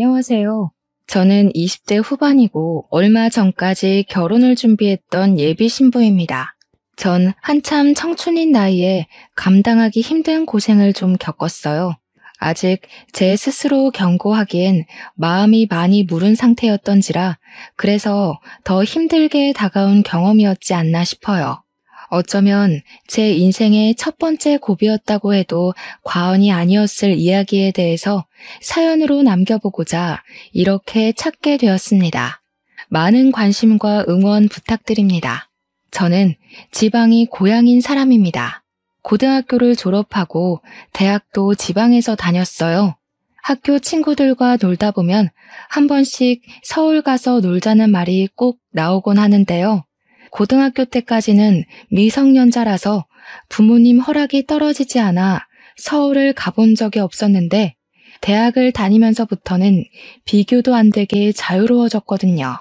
안녕하세요. 저는 20대 후반이고 얼마 전까지 결혼을 준비했던 예비 신부입니다. 전 한참 청춘인 나이에 감당하기 힘든 고생을 좀 겪었어요. 아직 제 스스로 경고하기엔 마음이 많이 무른 상태였던지라 그래서 더 힘들게 다가온 경험이었지 않나 싶어요. 어쩌면 제 인생의 첫 번째 고비였다고 해도 과언이 아니었을 이야기에 대해서 사연으로 남겨보고자 이렇게 찾게 되었습니다. 많은 관심과 응원 부탁드립니다. 저는 지방이 고향인 사람입니다. 고등학교를 졸업하고 대학도 지방에서 다녔어요. 학교 친구들과 놀다 보면 한 번씩 서울 가서 놀자는 말이 꼭 나오곤 하는데요. 고등학교 때까지는 미성년자라서 부모님 허락이 떨어지지 않아 서울을 가본 적이 없었는데 대학을 다니면서부터는 비교도 안 되게 자유로워졌거든요.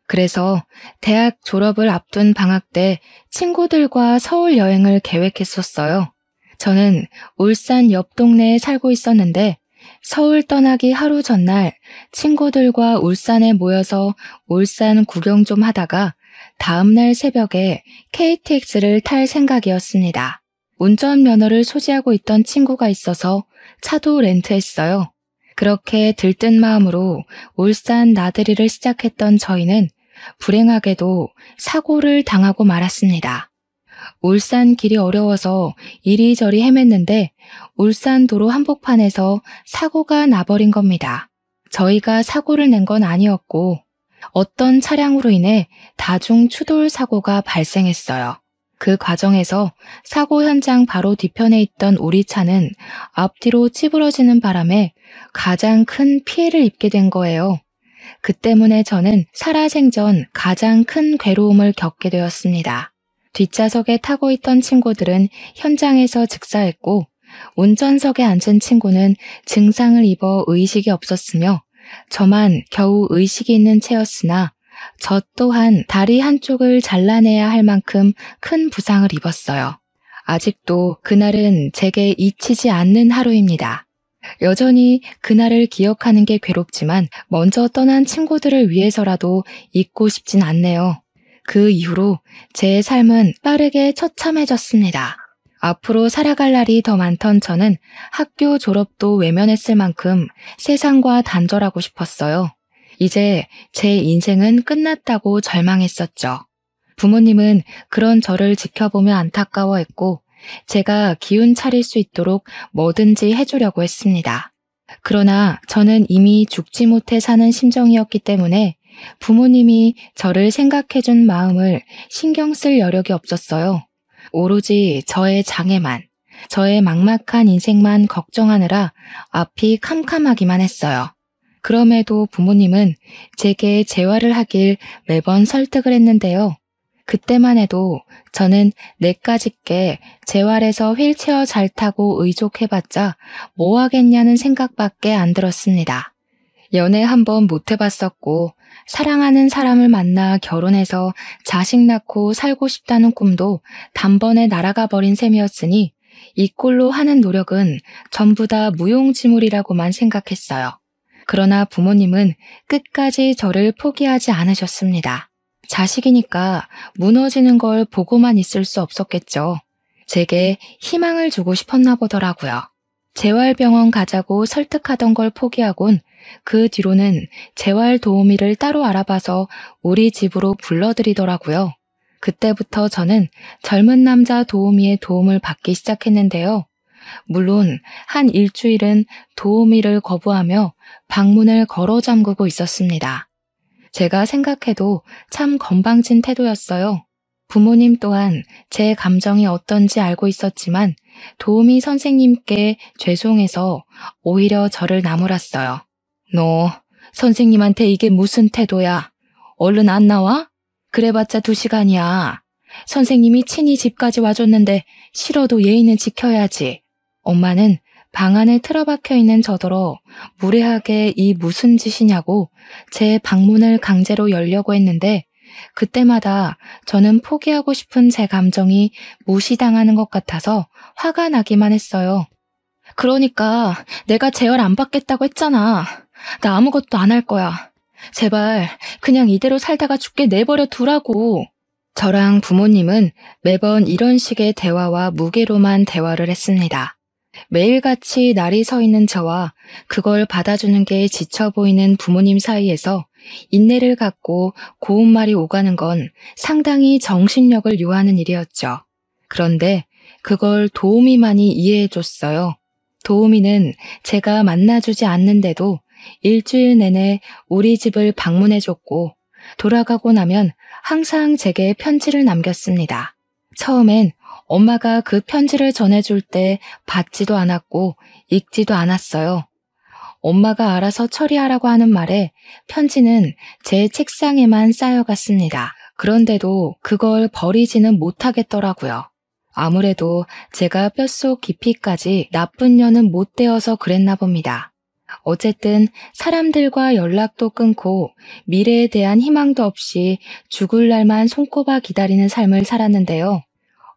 그래서 대학 졸업을 앞둔 방학 때 친구들과 서울 여행을 계획했었어요. 저는 울산 옆 동네에 살고 있었는데 서울 떠나기 하루 전날 친구들과 울산에 모여서 울산 구경 좀 하다가 다음날 새벽에 KTX를 탈 생각이었습니다. 운전면허를 소지하고 있던 친구가 있어서 차도 렌트했어요. 그렇게 들뜬 마음으로 울산 나들이를 시작했던 저희는 불행하게도 사고를 당하고 말았습니다. 울산 길이 어려워서 이리저리 헤맸는데 울산도로 한복판에서 사고가 나버린 겁니다. 저희가 사고를 낸 건 아니었고 어떤 차량으로 인해 다중 추돌 사고가 발생했어요. 그 과정에서 사고 현장 바로 뒤편에 있던 우리 차는 앞뒤로 찌부러지는 바람에 가장 큰 피해를 입게 된 거예요. 그 때문에 저는 살아생전 가장 큰 괴로움을 겪게 되었습니다. 뒷좌석에 타고 있던 친구들은 현장에서 즉사했고 운전석에 앉은 친구는 증상을 입어 의식이 없었으며 저만 겨우 의식이 있는 채였으나 저 또한 다리 한쪽을 잘라내야 할 만큼 큰 부상을 입었어요. 아직도 그날은 제게 잊히지 않는 하루입니다. 여전히 그날을 기억하는 게 괴롭지만 먼저 떠난 친구들을 위해서라도 잊고 싶진 않네요. 그 이후로 제 삶은 빠르게 처참해졌습니다. 앞으로 살아갈 날이 더 많던 저는 학교 졸업도 외면했을 만큼 세상과 단절하고 싶었어요. 이제 제 인생은 끝났다고 절망했었죠. 부모님은 그런 저를 지켜보며 안타까워했고 제가 기운 차릴 수 있도록 뭐든지 해주려고 했습니다. 그러나 저는 이미 죽지 못해 사는 심정이었기 때문에 부모님이 저를 생각해준 마음을 신경 쓸 여력이 없었어요. 오로지 저의 장애만, 저의 막막한 인생만 걱정하느라 앞이 캄캄하기만 했어요. 그럼에도 부모님은 제게 재활을 하길 매번 설득을 했는데요. 그때만 해도 저는 내까짓게 재활해서 휠체어 잘 타고 의족해봤자 뭐 하겠냐는 생각밖에 안 들었습니다. 연애 한번 못 해봤었고 사랑하는 사람을 만나 결혼해서 자식 낳고 살고 싶다는 꿈도 단번에 날아가 버린 셈이었으니 이 꼴로 하는 노력은 전부 다 무용지물이라고만 생각했어요. 그러나 부모님은 끝까지 저를 포기하지 않으셨습니다. 자식이니까 무너지는 걸 보고만 있을 수 없었겠죠. 제게 희망을 주고 싶었나 보더라고요. 재활병원 가자고 설득하던 걸 포기하곤 그 뒤로는 재활 도우미를 따로 알아봐서 우리 집으로 불러들이더라고요. 그때부터 저는 젊은 남자 도우미의 도움을 받기 시작했는데요. 물론 한 일주일은 도우미를 거부하며 방문을 걸어 잠그고 있었습니다. 제가 생각해도 참 건방진 태도였어요. 부모님 또한 제 감정이 어떤지 알고 있었지만 도우미 선생님께 죄송해서 오히려 저를 나무랐어요. 너 선생님한테 이게 무슨 태도야? 얼른 안 나와? 그래봤자 2시간이야. 선생님이 친히 집까지 와줬는데 싫어도 예의는 지켜야지. 엄마는 방 안에 틀어박혀 있는 저더러 무례하게 이 무슨 짓이냐고 제 방문을 강제로 열려고 했는데 그때마다 저는 포기하고 싶은 제 감정이 무시당하는 것 같아서 화가 나기만 했어요. 그러니까 내가 재활 안 받겠다고 했잖아. 나 아무것도 안 할 거야. 제발 그냥 이대로 살다가 죽게 내버려 두라고. 저랑 부모님은 매번 이런 식의 대화와 무게로만 대화를 했습니다. 매일같이 날이 서 있는 저와 그걸 받아주는 게 지쳐 보이는 부모님 사이에서 인내를 갖고 고운 말이 오가는 건 상당히 정신력을 요하는 일이었죠. 그런데 그걸 도우미만이 이해해줬어요. 도우미는 제가 만나주지 않는데도 일주일 내내 우리 집을 방문해줬고 돌아가고 나면 항상 제게 편지를 남겼습니다. 처음엔 엄마가 그 편지를 전해줄 때 받지도 않았고 읽지도 않았어요. 엄마가 알아서 처리하라고 하는 말에 편지는 제 책상에만 쌓여갔습니다. 그런데도 그걸 버리지는 못하겠더라고요. 아무래도 제가 뼛속 깊이까지 나쁜 년은 못 되어서 그랬나 봅니다. 어쨌든 사람들과 연락도 끊고 미래에 대한 희망도 없이 죽을 날만 손꼽아 기다리는 삶을 살았는데요.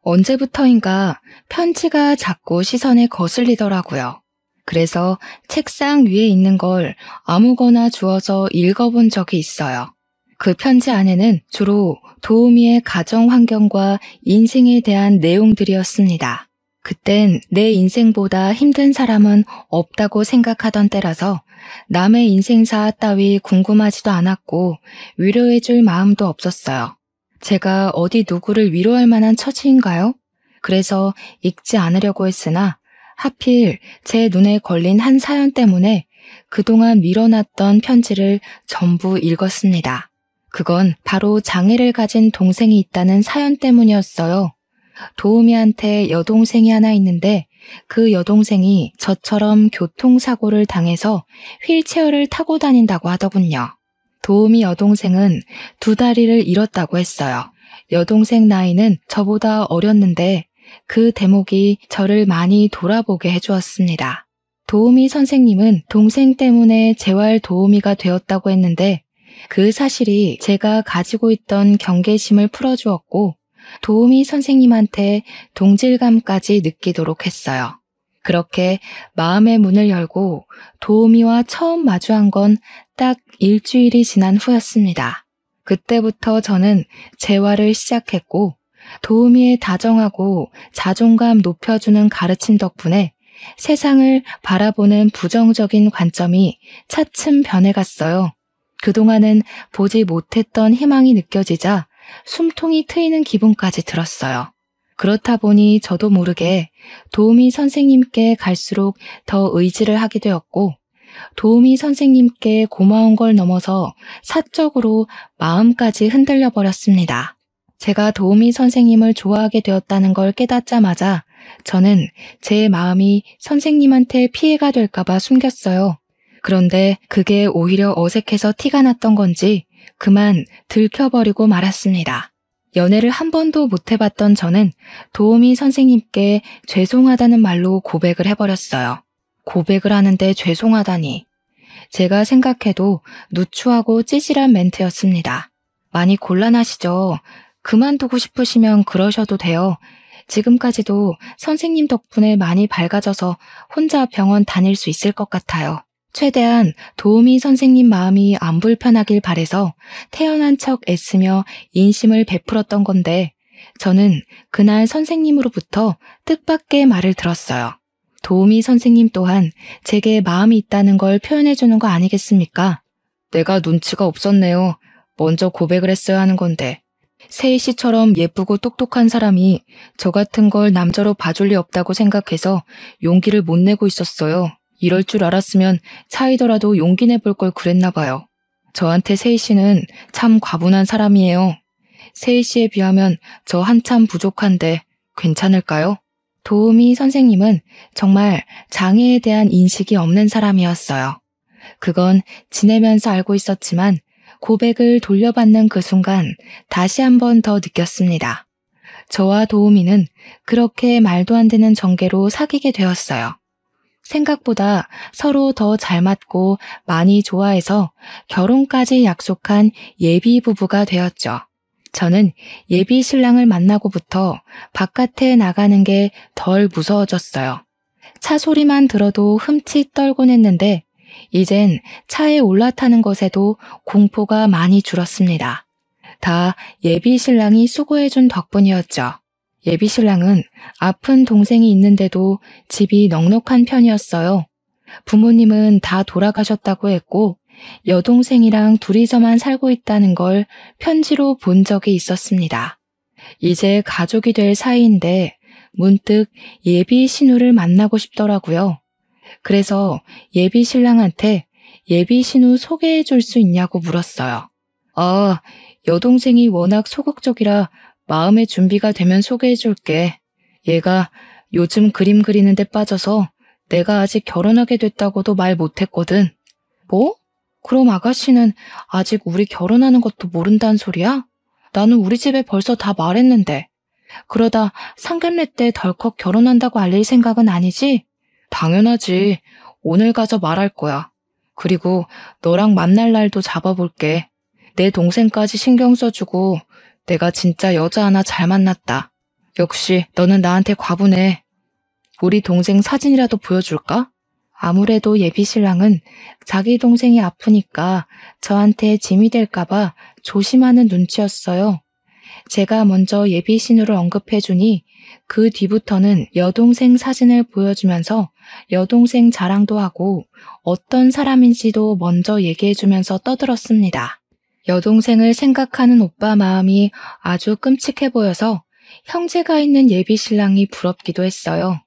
언제부터인가 편지가 자꾸 시선에 거슬리더라고요. 그래서 책상 위에 있는 걸 아무거나 주워서 읽어본 적이 있어요. 그 편지 안에는 주로 도우미의 가정 환경과 인생에 대한 내용들이었습니다. 그땐 내 인생보다 힘든 사람은 없다고 생각하던 때라서 남의 인생사 따위 궁금하지도 않았고 위로해줄 마음도 없었어요. 제가 어디 누구를 위로할 만한 처지인가요? 그래서 읽지 않으려고 했으나 하필 제 눈에 걸린 한 사연 때문에 그동안 밀어놨던 편지를 전부 읽었습니다. 그건 바로 장애를 가진 동생이 있다는 사연 때문이었어요. 도우미한테 여동생이 하나 있는데 그 여동생이 저처럼 교통사고를 당해서 휠체어를 타고 다닌다고 하더군요. 도우미 여동생은 2다리를 잃었다고 했어요. 여동생 나이는 저보다 어렸는데 그 대목이 저를 많이 돌아보게 해주었습니다. 도우미 선생님은 동생 때문에 재활 도우미가 되었다고 했는데 그 사실이 제가 가지고 있던 경계심을 풀어주었고 도우미 선생님한테 동질감까지 느끼도록 했어요. 그렇게 마음의 문을 열고 도우미와 처음 마주한 건 딱 일주일이 지난 후였습니다. 그때부터 저는 재활을 시작했고 도우미의 다정하고 자존감 높여주는 가르침 덕분에 세상을 바라보는 부정적인 관점이 차츰 변해갔어요. 그동안은 보지 못했던 희망이 느껴지자 숨통이 트이는 기분까지 들었어요. 그렇다 보니 저도 모르게 도우미 선생님께 갈수록 더 의지를 하게 되었고 도우미 선생님께 고마운 걸 넘어서 사적으로 마음까지 흔들려 버렸습니다. 제가 도우미 선생님을 좋아하게 되었다는 걸 깨닫자마자 저는 제 마음이 선생님한테 피해가 될까봐 숨겼어요. 그런데 그게 오히려 어색해서 티가 났던 건지 그만 들켜버리고 말았습니다. 연애를 한 번도 못 해봤던 저는 도우미 선생님께 죄송하다는 말로 고백을 해버렸어요. 고백을 하는데 죄송하다니. 제가 생각해도 누추하고 찌질한 멘트였습니다. 많이 곤란하시죠? 그만두고 싶으시면 그러셔도 돼요. 지금까지도 선생님 덕분에 많이 밝아져서 혼자 병원 다닐 수 있을 것 같아요. 최대한 도우미 선생님 마음이 안 불편하길 바래서 태어난 척 애쓰며 인심을 베풀었던 건데 저는 그날 선생님으로부터 뜻밖의 말을 들었어요. 도우미 선생님 또한 제게 마음이 있다는 걸 표현해주는 거 아니겠습니까? 내가 눈치가 없었네요. 먼저 고백을 했어야 하는 건데. 세희 씨처럼 예쁘고 똑똑한 사람이 저 같은 걸 남자로 봐줄 리 없다고 생각해서 용기를 못 내고 있었어요. 이럴 줄 알았으면 차이더라도 용기 내볼 걸 그랬나 봐요. 저한테 세희 씨는 참 과분한 사람이에요. 세희 씨에 비하면 저 한참 부족한데 괜찮을까요? 도우미 선생님은 정말 장애에 대한 인식이 없는 사람이었어요. 그건 지내면서 알고 있었지만 고백을 돌려받는 그 순간 다시 한 번 더 느꼈습니다. 저와 도우미는 그렇게 말도 안 되는 전개로 사귀게 되었어요. 생각보다 서로 더 잘 맞고 많이 좋아해서 결혼까지 약속한 예비 부부가 되었죠. 저는 예비 신랑을 만나고부터 바깥에 나가는 게 덜 무서워졌어요. 차 소리만 들어도 흠칫 떨곤 했는데 이젠 차에 올라타는 것에도 공포가 많이 줄었습니다. 다 예비 신랑이 수고해준 덕분이었죠. 예비 신랑은 아픈 동생이 있는데도 집이 넉넉한 편이었어요. 부모님은 다 돌아가셨다고 했고 여동생이랑 둘이서만 살고 있다는 걸 편지로 본 적이 있었습니다. 이제 가족이 될 사이인데 문득 예비 신우를 만나고 싶더라고요. 그래서 예비 신랑한테 예비 신우 소개해 줄 수 있냐고 물었어요. 여동생이 워낙 소극적이라 마음의 준비가 되면 소개해 줄게. 얘가 요즘 그림 그리는 데 빠져서 내가 아직 결혼하게 됐다고도 말 못했거든. 뭐? 그럼 아가씨는 아직 우리 결혼하는 것도 모른다는 소리야? 나는 우리 집에 벌써 다 말했는데. 그러다 상견례 때 덜컥 결혼한다고 알릴 생각은 아니지? 당연하지. 오늘 가서 말할 거야. 그리고 너랑 만날 날도 잡아볼게. 내 동생까지 신경 써주고 내가 진짜 여자 하나 잘 만났다. 역시 너는 나한테 과분해. 우리 동생 사진이라도 보여줄까? 아무래도 예비 신랑은 자기 동생이 아프니까 저한테 짐이 될까봐 조심하는 눈치였어요. 제가 먼저 예비 신우를 언급해주니 그 뒤부터는 여동생 사진을 보여주면서 여동생 자랑도 하고 어떤 사람인지도 먼저 얘기해주면서 떠들었습니다. 여동생을 생각하는 오빠 마음이 아주 끔찍해 보여서 형제가 있는 예비 신랑이 부럽기도 했어요.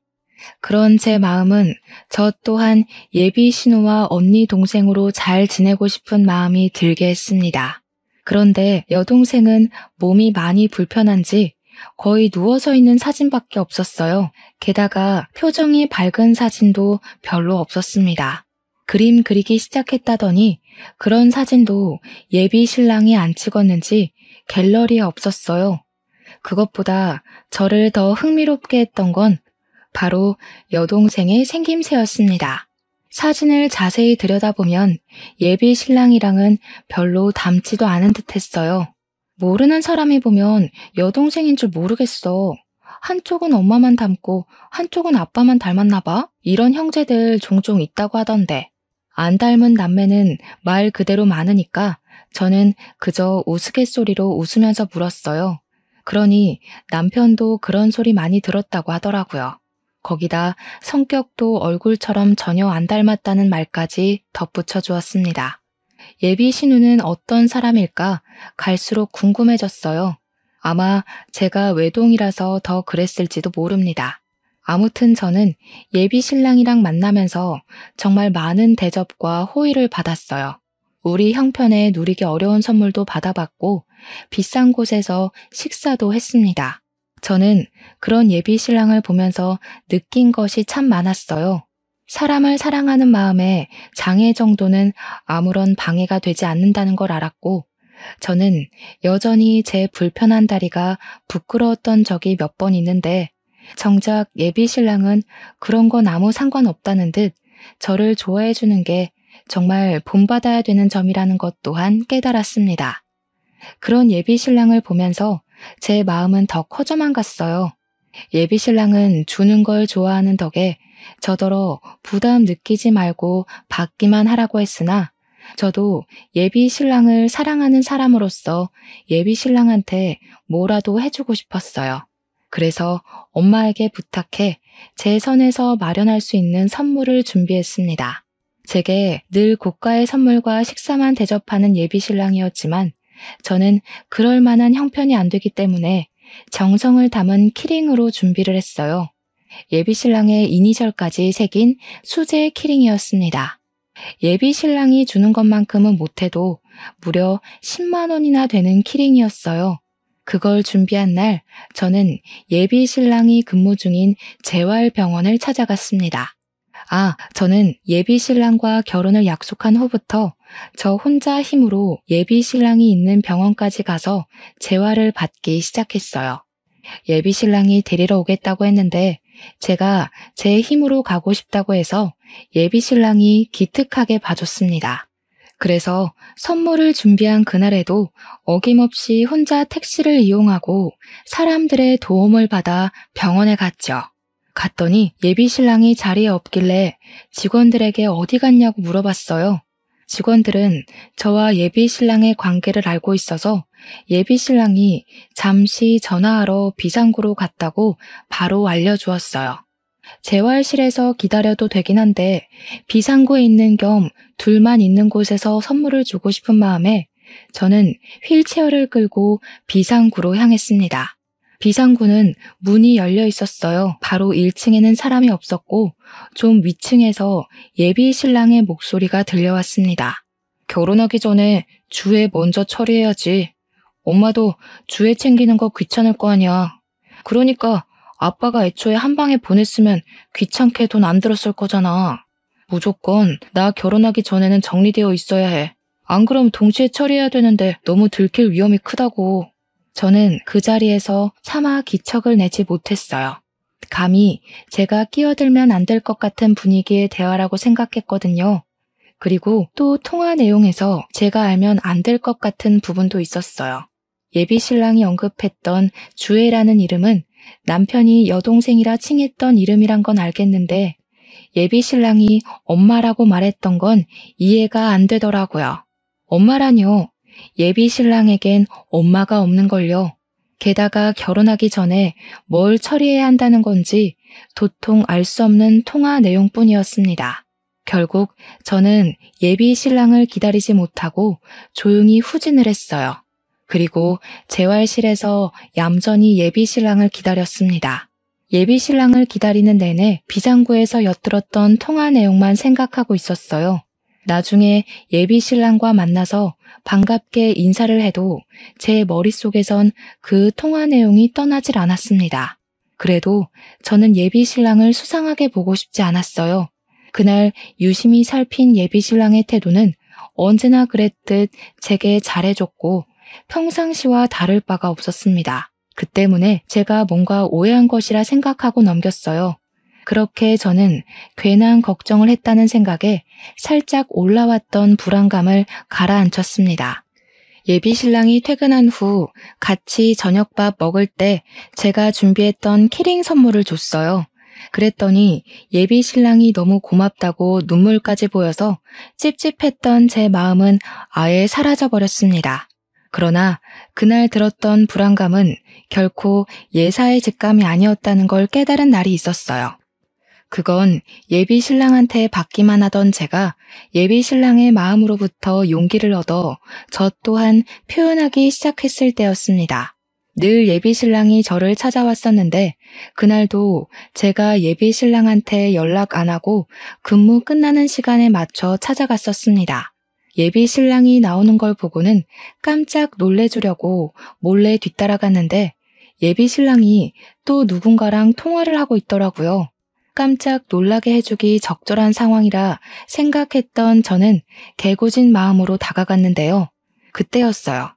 그런 제 마음은 저 또한 예비 신우와 언니 동생으로 잘 지내고 싶은 마음이 들게 했습니다. 그런데 여동생은 몸이 많이 불편한지 거의 누워서 있는 사진밖에 없었어요. 게다가 표정이 밝은 사진도 별로 없었습니다. 그림 그리기 시작했다더니 그런 사진도 예비 신랑이 안 찍었는지 갤러리에 없었어요. 그것보다 저를 더 흥미롭게 했던 건 바로 여동생의 생김새였습니다. 사진을 자세히 들여다보면 예비 신랑이랑은 별로 닮지도 않은 듯 했어요. 모르는 사람이 보면 여동생인 줄 모르겠어. 한쪽은 엄마만 닮고 한쪽은 아빠만 닮았나 봐? 이런 형제들 종종 있다고 하던데. 안 닮은 남매는 말 그대로 많으니까 저는 그저 우스갯소리로 웃으면서 물었어요. 그러니 남편도 그런 소리 많이 들었다고 하더라고요. 거기다 성격도 얼굴처럼 전혀 안 닮았다는 말까지 덧붙여 주었습니다. 예비 신우는 어떤 사람일까 갈수록 궁금해졌어요. 아마 제가 외동이라서 더 그랬을지도 모릅니다. 아무튼 저는 예비 신랑이랑 만나면서 정말 많은 대접과 호의를 받았어요. 우리 형편에 누리기 어려운 선물도 받아봤고 비싼 곳에서 식사도 했습니다. 저는 그런 예비 신랑을 보면서 느낀 것이 참 많았어요. 사람을 사랑하는 마음에 장애 정도는 아무런 방해가 되지 않는다는 걸 알았고 저는 여전히 제 불편한 다리가 부끄러웠던 적이 몇 번 있는데 정작 예비 신랑은 그런 건 아무 상관없다는 듯 저를 좋아해 주는 게 정말 본받아야 되는 점이라는 것 또한 깨달았습니다. 그런 예비 신랑을 보면서 제 마음은 더 커져만 갔어요. 예비 신랑은 주는 걸 좋아하는 덕에 저더러 부담 느끼지 말고 받기만 하라고 했으나 저도 예비 신랑을 사랑하는 사람으로서 예비 신랑한테 뭐라도 해주고 싶었어요. 그래서 엄마에게 부탁해 제 선에서 마련할 수 있는 선물을 준비했습니다. 제게 늘 고가의 선물과 식사만 대접하는 예비 신랑이었지만 저는 그럴 만한 형편이 안 되기 때문에 정성을 담은 키링으로 준비를 했어요. 예비 신랑의 이니셜까지 새긴 수제 키링이었습니다. 예비 신랑이 주는 것만큼은 못해도 무려 10만 원이나 되는 키링이었어요. 그걸 준비한 날 저는 예비 신랑이 근무 중인 재활병원을 찾아갔습니다. 저는 예비 신랑과 결혼을 약속한 후부터 저 혼자 힘으로 예비 신랑이 있는 병원까지 가서 재활을 받기 시작했어요. 예비 신랑이 데리러 오겠다고 했는데 제가 제 힘으로 가고 싶다고 해서 예비 신랑이 기특하게 봐줬습니다. 그래서 선물을 준비한 그날에도 어김없이 혼자 택시를 이용하고 사람들의 도움을 받아 병원에 갔죠. 갔더니 예비 신랑이 자리에 없길래 직원들에게 어디 갔냐고 물어봤어요. 직원들은 저와 예비 신랑의 관계를 알고 있어서 예비 신랑이 잠시 전화하러 비상구로 갔다고 바로 알려주었어요. 재활실에서 기다려도 되긴 한데 비상구에 있는 겸 둘만 있는 곳에서 선물을 주고 싶은 마음에 저는 휠체어를 끌고 비상구로 향했습니다. 비상구는 문이 열려 있었어요. 바로 1층에는 사람이 없었고 좀 위층에서 예비 신랑의 목소리가 들려왔습니다. 결혼하기 전에 주애 먼저 처리해야지. 엄마도 주애 챙기는 거 귀찮을 거 아니야. 그러니까 아빠가 애초에 한 방에 보냈으면 귀찮게 돈 안 들었을 거잖아. 무조건 나 결혼하기 전에는 정리되어 있어야 해. 안 그럼 동시에 처리해야 되는데 너무 들킬 위험이 크다고. 저는 그 자리에서 차마 기척을 내지 못했어요. 감히 제가 끼어들면 안 될 것 같은 분위기의 대화라고 생각했거든요. 그리고 또 통화 내용에서 제가 알면 안 될 것 같은 부분도 있었어요. 예비 신랑이 언급했던 주애라는 이름은 남편이 여동생이라 칭했던 이름이란 건 알겠는데 예비 신랑이 엄마라고 말했던 건 이해가 안 되더라고요. 엄마라뇨. 예비 신랑에겐 엄마가 없는걸요. 게다가 결혼하기 전에 뭘 처리해야 한다는 건지 도통 알 수 없는 통화 내용뿐이었습니다. 결국 저는 예비 신랑을 기다리지 못하고 조용히 후진을 했어요. 그리고 재활실에서 얌전히 예비 신랑을 기다렸습니다. 예비 신랑을 기다리는 내내 비상구에서 엿들었던 통화 내용만 생각하고 있었어요. 나중에 예비 신랑과 만나서 반갑게 인사를 해도 제 머릿속에선 그 통화 내용이 떠나질 않았습니다. 그래도 저는 예비 신랑을 수상하게 보고 싶지 않았어요. 그날 유심히 살핀 예비 신랑의 태도는 언제나 그랬듯 제게 잘해줬고 평상시와 다를 바가 없었습니다. 그 때문에 제가 뭔가 오해한 것이라 생각하고 넘겼어요. 그렇게 저는 괜한 걱정을 했다는 생각에 살짝 올라왔던 불안감을 가라앉혔습니다. 예비 신랑이 퇴근한 후 같이 저녁밥 먹을 때 제가 준비했던 키링 선물을 줬어요. 그랬더니 예비 신랑이 너무 고맙다고 눈물까지 보여서 찝찝했던 제 마음은 아예 사라져버렸습니다. 그러나 그날 들었던 불안감은 결코 예사의 직감이 아니었다는 걸 깨달은 날이 있었어요. 그건 예비 신랑한테 받기만 하던 제가 예비 신랑의 마음으로부터 용기를 얻어 저 또한 표현하기 시작했을 때였습니다. 늘 예비 신랑이 저를 찾아왔었는데 그날도 제가 예비 신랑한테 연락 안 하고 근무 끝나는 시간에 맞춰 찾아갔었습니다. 예비 신랑이 나오는 걸 보고는 깜짝 놀래주려고 몰래 뒤따라갔는데 예비 신랑이 또 누군가랑 통화를 하고 있더라고요. 깜짝 놀라게 해주기 적절한 상황이라 생각했던 저는 개고진 마음으로 다가갔는데요. 그때였어요.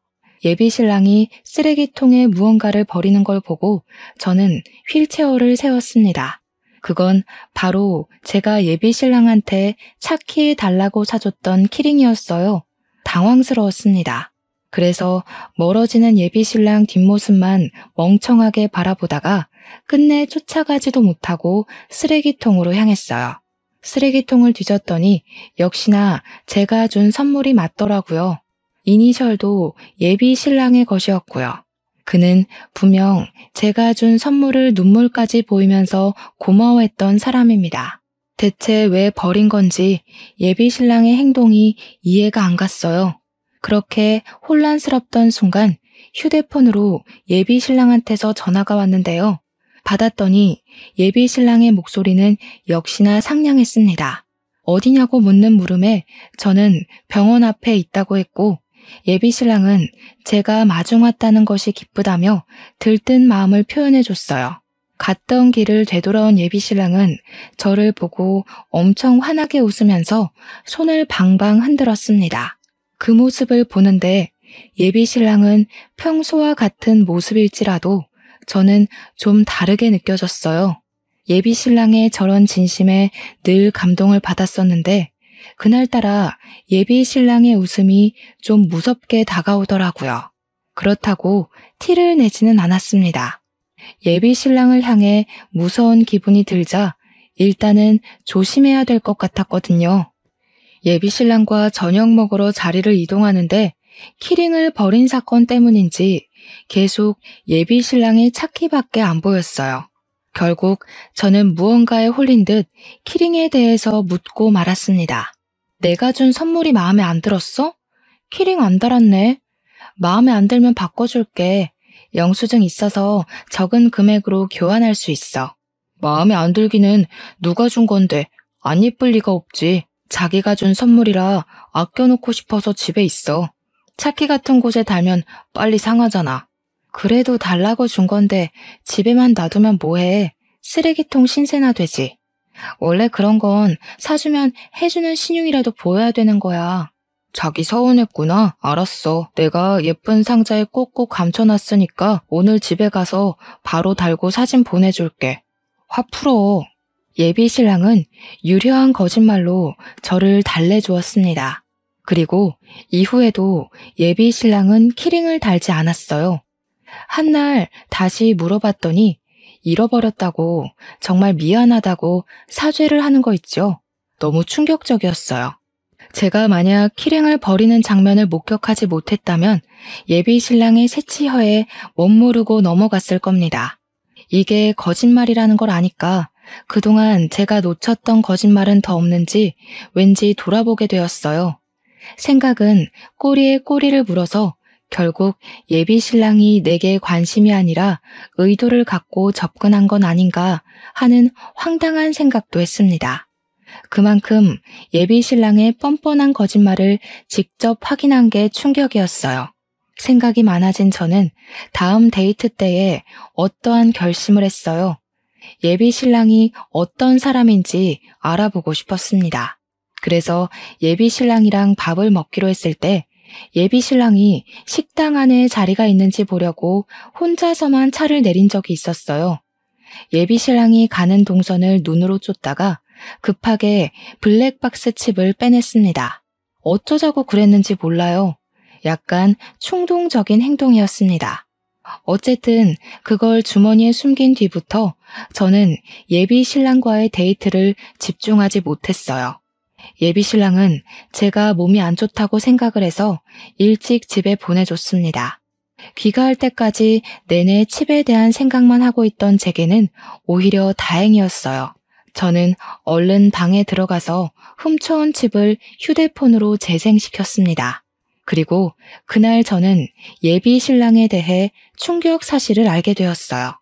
예비 신랑이 쓰레기통에 무언가를 버리는 걸 보고 저는 휠체어를 세웠습니다. 그건 바로 제가 예비 신랑한테 차키해 달라고 사줬던 키링이었어요. 당황스러웠습니다. 그래서 멀어지는 예비 신랑 뒷모습만 멍청하게 바라보다가 끝내 쫓아가지도 못하고 쓰레기통으로 향했어요. 쓰레기통을 뒤졌더니 역시나 제가 준 선물이 맞더라고요. 이니셜도 예비 신랑의 것이었고요. 그는 분명 제가 준 선물을 눈물까지 보이면서 고마워했던 사람입니다. 대체 왜 버린 건지 예비 신랑의 행동이 이해가 안 갔어요. 그렇게 혼란스럽던 순간 휴대폰으로 예비 신랑한테서 전화가 왔는데요. 받았더니 예비 신랑의 목소리는 역시나 상냥했습니다. 어디냐고 묻는 물음에 저는 병원 앞에 있다고 했고 예비 신랑은 제가 마중 왔다는 것이 기쁘다며 들뜬 마음을 표현해줬어요. 갔던 길을 되돌아온 예비 신랑은 저를 보고 엄청 환하게 웃으면서 손을 방방 흔들었습니다. 그 모습을 보는데 예비 신랑은 평소와 같은 모습일지라도 저는 좀 다르게 느껴졌어요. 예비 신랑의 저런 진심에 늘 감동을 받았었는데 그날따라 예비 신랑의 웃음이 좀 무섭게 다가오더라고요. 그렇다고 티를 내지는 않았습니다. 예비 신랑을 향해 무서운 기분이 들자 일단은 조심해야 될 것 같았거든요. 예비 신랑과 저녁 먹으러 자리를 이동하는데 키링을 버린 사건 때문인지 계속 예비 신랑의 차키밖에 안 보였어요. 결국 저는 무언가에 홀린 듯 키링에 대해서 묻고 말았습니다. 내가 준 선물이 마음에 안 들었어? 키링 안 달았네. 마음에 안 들면 바꿔줄게. 영수증 있어서 적은 금액으로 교환할 수 있어. 마음에 안 들기는 누가 준 건데 안 예쁠 리가 없지. 자기가 준 선물이라 아껴놓고 싶어서 집에 있어. 차키 같은 곳에 달면 빨리 상하잖아. 그래도 달라고 준 건데 집에만 놔두면 뭐해. 쓰레기통 신세나 되지. 원래 그런 건 사주면 해주는 신용이라도 보여야 되는 거야. 자기 서운했구나. 알았어. 내가 예쁜 상자에 꼭꼭 감춰놨으니까 오늘 집에 가서 바로 달고 사진 보내줄게. 화 풀어. 예비 신랑은 유려한 거짓말로 저를 달래주었습니다. 그리고 이후에도 예비 신랑은 키링을 달지 않았어요. 한날 다시 물어봤더니 잃어버렸다고, 정말 미안하다고 사죄를 하는 거 있죠. 너무 충격적이었어요. 제가 만약 키링을 버리는 장면을 목격하지 못했다면 예비 신랑의 새치혀에 멋모르고 넘어갔을 겁니다. 이게 거짓말이라는 걸 아니까 그동안 제가 놓쳤던 거짓말은 더 없는지 왠지 돌아보게 되었어요. 생각은 꼬리에 꼬리를 물어서 결국 예비 신랑이 내게 관심이 아니라 의도를 갖고 접근한 건 아닌가 하는 황당한 생각도 했습니다. 그만큼 예비 신랑의 뻔뻔한 거짓말을 직접 확인한 게 충격이었어요. 생각이 많아진 저는 다음 데이트 때에 어떠한 결심을 했어요. 예비 신랑이 어떤 사람인지 알아보고 싶었습니다. 그래서 예비 신랑이랑 밥을 먹기로 했을 때 예비 신랑이 식당 안에 자리가 있는지 보려고 혼자서만 차를 내린 적이 있었어요. 예비 신랑이 가는 동선을 눈으로 쫓다가 급하게 블랙박스 칩을 빼냈습니다. 어쩌자고 그랬는지 몰라요. 약간 충동적인 행동이었습니다. 어쨌든 그걸 주머니에 숨긴 뒤부터 저는 예비 신랑과의 데이트를 집중하지 못했어요. 예비 신랑은 제가 몸이 안 좋다고 생각을 해서 일찍 집에 보내줬습니다. 귀가할 때까지 내내 칩에 대한 생각만 하고 있던 제게는 오히려 다행이었어요. 저는 얼른 방에 들어가서 훔쳐온 칩을 휴대폰으로 재생시켰습니다. 그리고 그날 저는 예비 신랑에 대해 충격 사실을 알게 되었어요.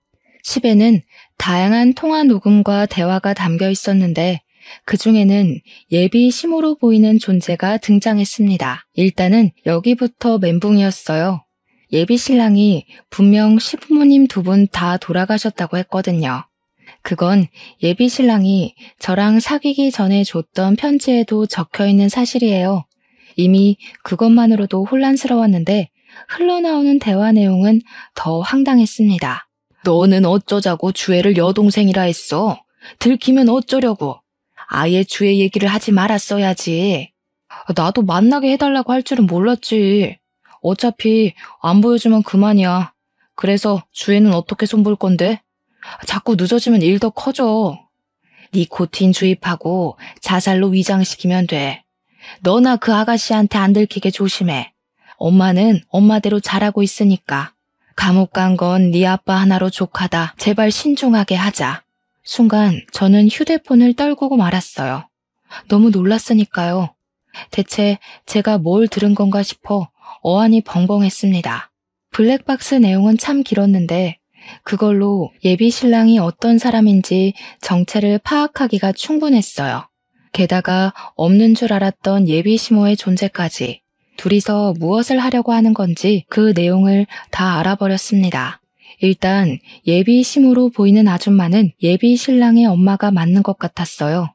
칩에는 다양한 통화 녹음과 대화가 담겨 있었는데 그중에는 예비 시모로 보이는 존재가 등장했습니다. 일단은 여기부터 멘붕이었어요. 예비 신랑이 분명 시부모님 두 분 다 돌아가셨다고 했거든요. 그건 예비 신랑이 저랑 사귀기 전에 줬던 편지에도 적혀있는 사실이에요. 이미 그것만으로도 혼란스러웠는데 흘러나오는 대화 내용은 더 황당했습니다. 너는 어쩌자고 주애를 여동생이라 했어? 들키면 어쩌려고? 아예 주애 얘기를 하지 말았어야지. 나도 만나게 해달라고 할 줄은 몰랐지. 어차피 안 보여주면 그만이야. 그래서 주애는 어떻게 손볼 건데? 자꾸 늦어지면 일 더 커져. 니코틴 주입하고 자살로 위장시키면 돼. 너나 그 아가씨한테 안 들키게 조심해. 엄마는 엄마대로 잘하고 있으니까. 감옥 간 건 네 아빠 하나로 족하다. 제발 신중하게 하자. 순간 저는 휴대폰을 떨구고 말았어요. 너무 놀랐으니까요. 대체 제가 뭘 들은 건가 싶어 어안이 벙벙했습니다. 블랙박스 내용은 참 길었는데 그걸로 예비 신랑이 어떤 사람인지 정체를 파악하기가 충분했어요. 게다가 없는 줄 알았던 예비 시모의 존재까지. 둘이서 무엇을 하려고 하는 건지 그 내용을 다 알아버렸습니다. 일단 예비 시모로 보이는 아줌마는 예비 신랑의 엄마가 맞는 것 같았어요.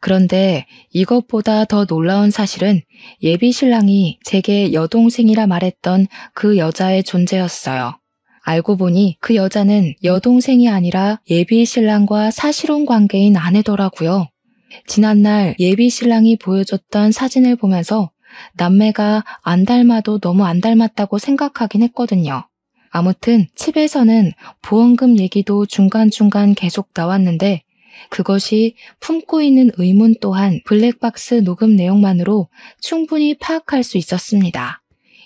그런데 이것보다 더 놀라운 사실은 예비 신랑이 제게 여동생이라 말했던 그 여자의 존재였어요. 알고 보니 그 여자는 여동생이 아니라 예비 신랑과 사실혼 관계인 아내더라고요. 지난날 예비 신랑이 보여줬던 사진을 보면서 남매가 안 닮아도 너무 안 닮았다고 생각하긴 했거든요. 아무튼 칩에서는 보험금 얘기도 중간중간 계속 나왔는데 그것이 품고 있는 의문 또한 블랙박스 녹음 내용만으로 충분히 파악할 수 있었습니다.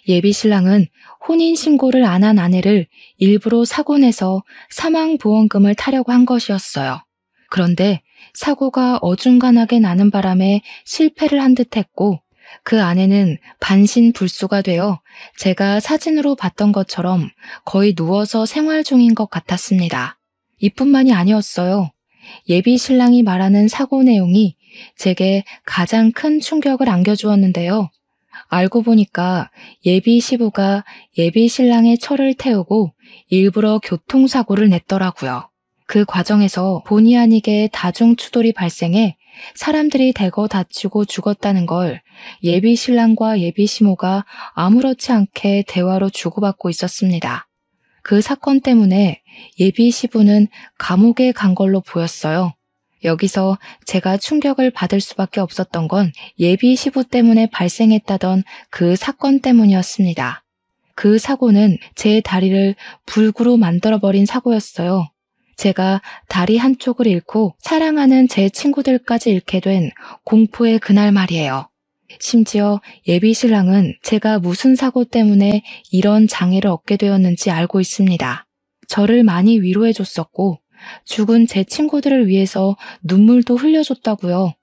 예비신랑은 혼인신고를 안 한 아내를 일부러 사고 내서 사망보험금을 타려고 한 것이었어요. 그런데 사고가 어중간하게 나는 바람에 실패를 한 듯했고 그 아내는 반신불수가 되어 제가 사진으로 봤던 것처럼 거의 누워서 생활 중인 것 같았습니다. 이뿐만이 아니었어요. 예비신랑이 말하는 사고 내용이 제게 가장 큰 충격을 안겨주었는데요. 알고 보니까 예비시부가 예비신랑의 철을 태우고 일부러 교통사고를 냈더라고요. 그 과정에서 본의 아니게 다중추돌이 발생해 사람들이 대거 다치고 죽었다는 걸 예비신랑과 예비시모가 아무렇지 않게 대화로 주고받고 있었습니다. 그 사건 때문에 예비시부는 감옥에 간 걸로 보였어요. 여기서 제가 충격을 받을 수밖에 없었던 건 예비시부 때문에 발생했다던 그 사건 때문이었습니다. 그 사고는 제 다리를 불구로 만들어버린 사고였어요. 제가 다리 한쪽을 잃고 사랑하는 제 친구들까지 잃게 된 공포의 그날 말이에요. 심지어 예비신랑은 제가 무슨 사고 때문에 이런 장애를 얻게 되었는지 알고 있습니다. 저를 많이 위로해줬었고 죽은 제 친구들을 위해서 눈물도 흘려줬다고요.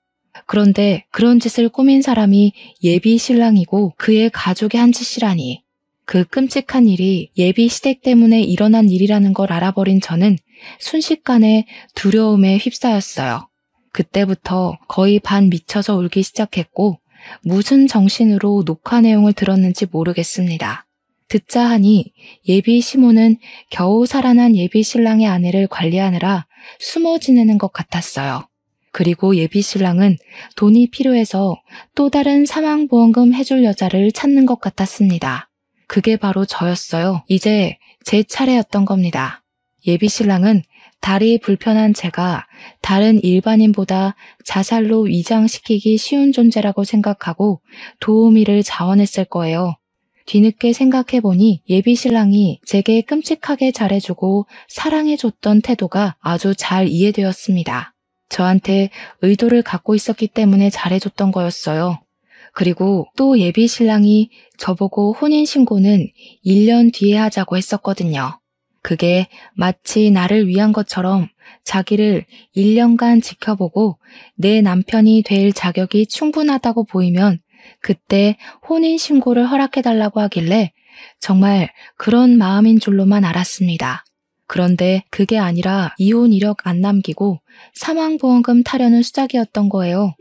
그런데 그런 짓을 꾸민 사람이 예비신랑이고 그의 가족이 한 짓이라니. 그 끔찍한 일이 예비시댁 때문에 일어난 일이라는 걸 알아버린 저는 순식간에 두려움에 휩싸였어요. 그때부터 거의 반 미쳐서 울기 시작했고 무슨 정신으로 녹화 내용을 들었는지 모르겠습니다. 듣자 하니 예비시모는 겨우 살아난 예비신랑의 아내를 관리하느라 숨어 지내는 것 같았어요. 그리고 예비신랑은 돈이 필요해서 또 다른 사망보험금 해줄 여자를 찾는 것 같았습니다. 그게 바로 저였어요. 이제 제 차례였던 겁니다. 예비신랑은 다리 불편한 제가 다른 일반인보다 자살로 위장시키기 쉬운 존재라고 생각하고 도우미를 자원했을 거예요. 뒤늦게 생각해보니 예비신랑이 제게 끔찍하게 잘해주고 사랑해줬던 태도가 아주 잘 이해되었습니다. 저한테 의도를 갖고 있었기 때문에 잘해줬던 거였어요. 그리고 또 예비신랑이 저보고 혼인신고는 1년 뒤에 하자고 했었거든요. 그게 마치 나를 위한 것처럼 자기를 1년간 지켜보고 내 남편이 될 자격이 충분하다고 보이면 그때 혼인신고를 허락해달라고 하길래 정말 그런 마음인 줄로만 알았습니다. 그런데 그게 아니라 이혼 이력 안 남기고 사망보험금 타려는 수작이었던 거예요.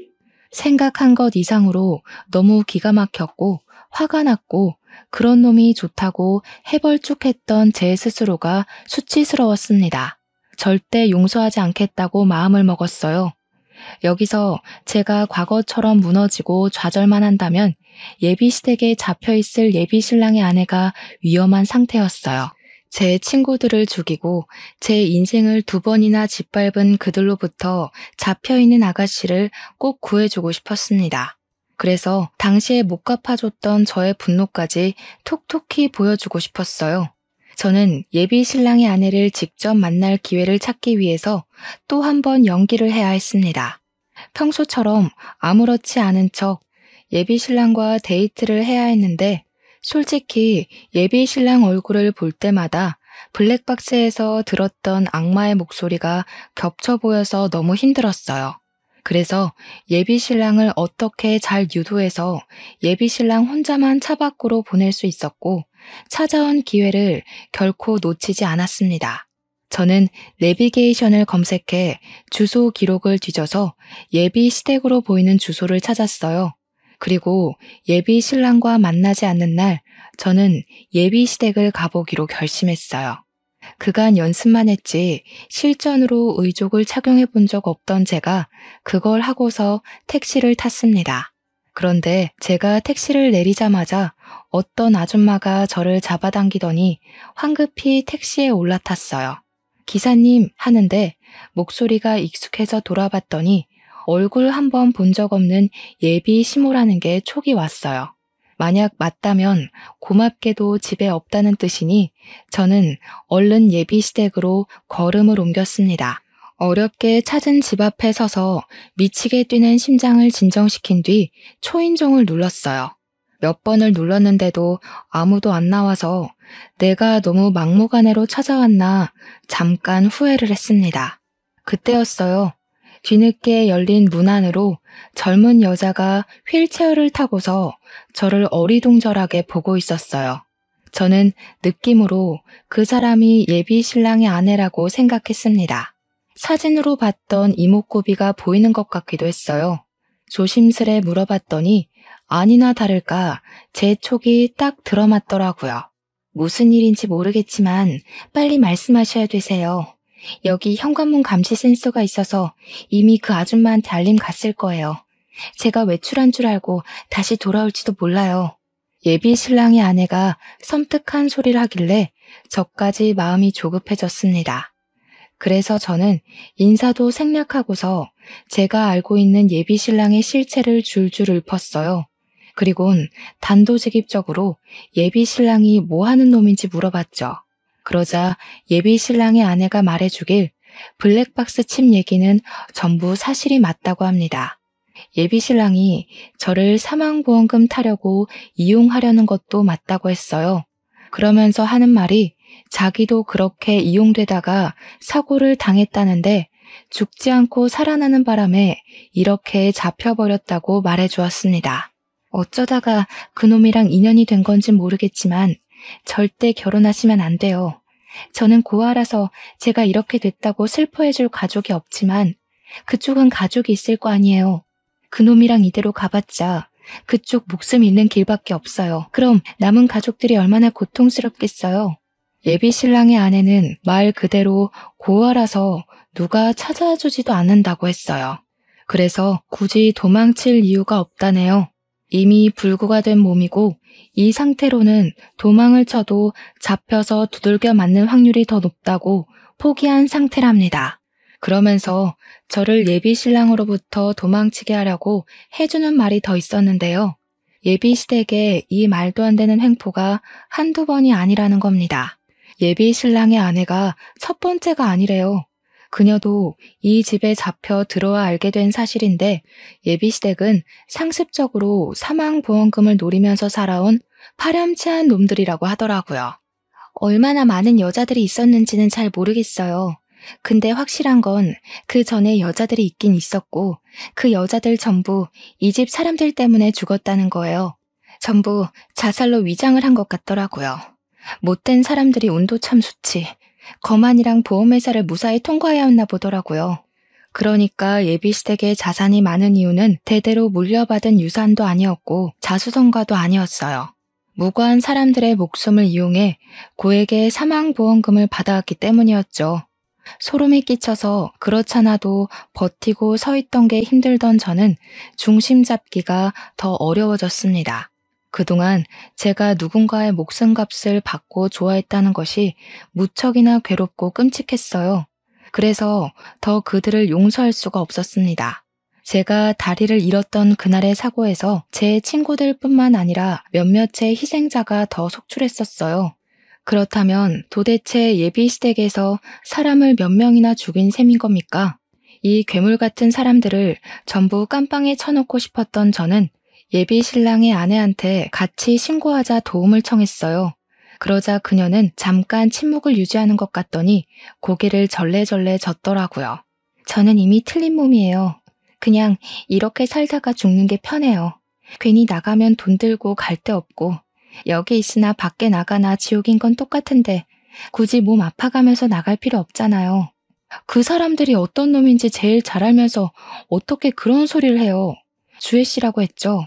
생각한 것 이상으로 너무 기가 막혔고 화가 났고 그런 놈이 좋다고 해벌쭉했던 제 스스로가 수치스러웠습니다. 절대 용서하지 않겠다고 마음을 먹었어요. 여기서 제가 과거처럼 무너지고 좌절만 한다면 예비시댁에 잡혀있을 예비신랑의 아내가 위험한 상태였어요. 제 친구들을 죽이고 제 인생을 2번이나 짓밟은 그들로부터 잡혀있는 아가씨를 꼭 구해주고 싶었습니다. 그래서 당시에 못 갚아줬던 저의 분노까지 톡톡히 보여주고 싶었어요. 저는 예비신랑의 아내를 직접 만날 기회를 찾기 위해서 또 한 번 연기를 해야 했습니다. 평소처럼 아무렇지 않은 척 예비신랑과 데이트를 해야 했는데 솔직히 예비신랑 얼굴을 볼 때마다 블랙박스에서 들었던 악마의 목소리가 겹쳐 보여서 너무 힘들었어요. 그래서 예비신랑을 어떻게 잘 유도해서 예비신랑 혼자만 차 밖으로 보낼 수 있었고 찾아온 기회를 결코 놓치지 않았습니다. 저는 내비게이션을 검색해 주소 기록을 뒤져서 예비시댁으로 보이는 주소를 찾았어요. 그리고 예비신랑과 만나지 않는 날 저는 예비시댁을 가보기로 결심했어요. 그간 연습만 했지 실전으로 의족을 착용해 본 적 없던 제가 그걸 하고서 택시를 탔습니다. 그런데 제가 택시를 내리자마자 어떤 아줌마가 저를 잡아당기더니 황급히 택시에 올라탔어요. 기사님 하는데 목소리가 익숙해서 돌아봤더니 얼굴 한 번 본 적 없는 예비 시모라는 게 촉이 왔어요. 만약 맞다면 고맙게도 집에 없다는 뜻이니 저는 얼른 예비 시댁으로 걸음을 옮겼습니다. 어렵게 찾은 집 앞에 서서 미치게 뛰는 심장을 진정시킨 뒤 초인종을 눌렀어요. 몇 번을 눌렀는데도 아무도 안 나와서 내가 너무 막무가내로 찾아왔나 잠깐 후회를 했습니다. 그때였어요. 뒤늦게 열린 문 안으로 젊은 여자가 휠체어를 타고서 저를 어리둥절하게 보고 있었어요. 저는 느낌으로 그 사람이 예비 신랑의 아내라고 생각했습니다. 사진으로 봤던 이목구비가 보이는 것 같기도 했어요. 조심스레 물어봤더니 아니나 다를까 제 촉이 딱 들어맞더라고요. 무슨 일인지 모르겠지만 빨리 말씀하셔야 되세요. 여기 현관문 감시 센서가 있어서 이미 그 아줌마한테 알림 갔을 거예요. 제가 외출한 줄 알고 다시 돌아올지도 몰라요. 예비 신랑의 아내가 섬뜩한 소리를 하길래 저까지 마음이 조급해졌습니다. 그래서 저는 인사도 생략하고서 제가 알고 있는 예비 신랑의 실체를 줄줄 읊었어요. 그리곤 단도직입적으로 예비 신랑이 뭐 하는 놈인지 물어봤죠. 그러자 예비 신랑의 아내가 말해주길 블랙박스 칩 얘기는 전부 사실이 맞다고 합니다. 예비 신랑이 저를 사망보험금 타려고 이용하려는 것도 맞다고 했어요. 그러면서 하는 말이 자기도 그렇게 이용되다가 사고를 당했다는데 죽지 않고 살아나는 바람에 이렇게 잡혀버렸다고 말해주었습니다. 어쩌다가 그놈이랑 인연이 된 건지 모르겠지만 절대 결혼하시면 안 돼요. 저는 고아라서 제가 이렇게 됐다고 슬퍼해줄 가족이 없지만 그쪽은 가족이 있을 거 아니에요. 그놈이랑 이대로 가봤자 그쪽 목숨 잃는 길밖에 없어요. 그럼 남은 가족들이 얼마나 고통스럽겠어요. 예비 신랑의 아내는 말 그대로 고아라서 누가 찾아와 주지도 않는다고 했어요. 그래서 굳이 도망칠 이유가 없다네요. 이미 불구가 된 몸이고 이 상태로는 도망을 쳐도 잡혀서 두들겨 맞는 확률이 더 높다고 포기한 상태랍니다. 그러면서 저를 예비 신랑으로부터 도망치게 하려고 해주는 말이 더 있었는데요. 예비 시댁에 이 말도 안 되는 횡포가 한두 번이 아니라는 겁니다. 예비 신랑의 아내가 첫 번째가 아니래요. 그녀도 이 집에 잡혀 들어와 알게 된 사실인데 예비 시댁은 상습적으로 사망보험금을 노리면서 살아온 파렴치한 놈들이라고 하더라고요. 얼마나 많은 여자들이 있었는지는 잘 모르겠어요. 근데 확실한 건 그 전에 여자들이 있긴 있었고 그 여자들 전부 이 집 사람들 때문에 죽었다는 거예요. 전부 자살로 위장을 한 것 같더라고요. 못된 사람들이 운도 참 좋지. 거만이랑 보험회사를 무사히 통과해왔나 보더라고요. 그러니까 예비시댁의 자산이 많은 이유는 대대로 물려받은 유산도 아니었고 자수성가도 아니었어요. 무고한 사람들의 목숨을 이용해 고액의 사망보험금을 받아왔기 때문이었죠. 소름이 끼쳐서 그렇잖아도 버티고 서 있던 게 힘들던 저는 중심 잡기가 더 어려워졌습니다. 그동안 제가 누군가의 목숨값을 받고 좋아했다는 것이 무척이나 괴롭고 끔찍했어요. 그래서 더 그들을 용서할 수가 없었습니다. 제가 다리를 잃었던 그날의 사고에서 제 친구들뿐만 아니라 몇몇의 희생자가 더 속출했었어요. 그렇다면 도대체 예비시댁에서 사람을 몇 명이나 죽인 셈인 겁니까? 이 괴물 같은 사람들을 전부 깜빵에 쳐놓고 싶었던 저는 예비 신랑의 아내한테 같이 신고하자 도움을 청했어요. 그러자 그녀는 잠깐 침묵을 유지하는 것 같더니 고개를 절레절레 젓더라고요. 저는 이미 틀린 몸이에요. 그냥 이렇게 살다가 죽는 게 편해요. 괜히 나가면 돈 들고 갈 데 없고 여기 있으나 밖에 나가나 지옥인 건 똑같은데 굳이 몸 아파가면서 나갈 필요 없잖아요. 그 사람들이 어떤 놈인지 제일 잘 알면서 어떻게 그런 소리를 해요. 주혜 씨라고 했죠.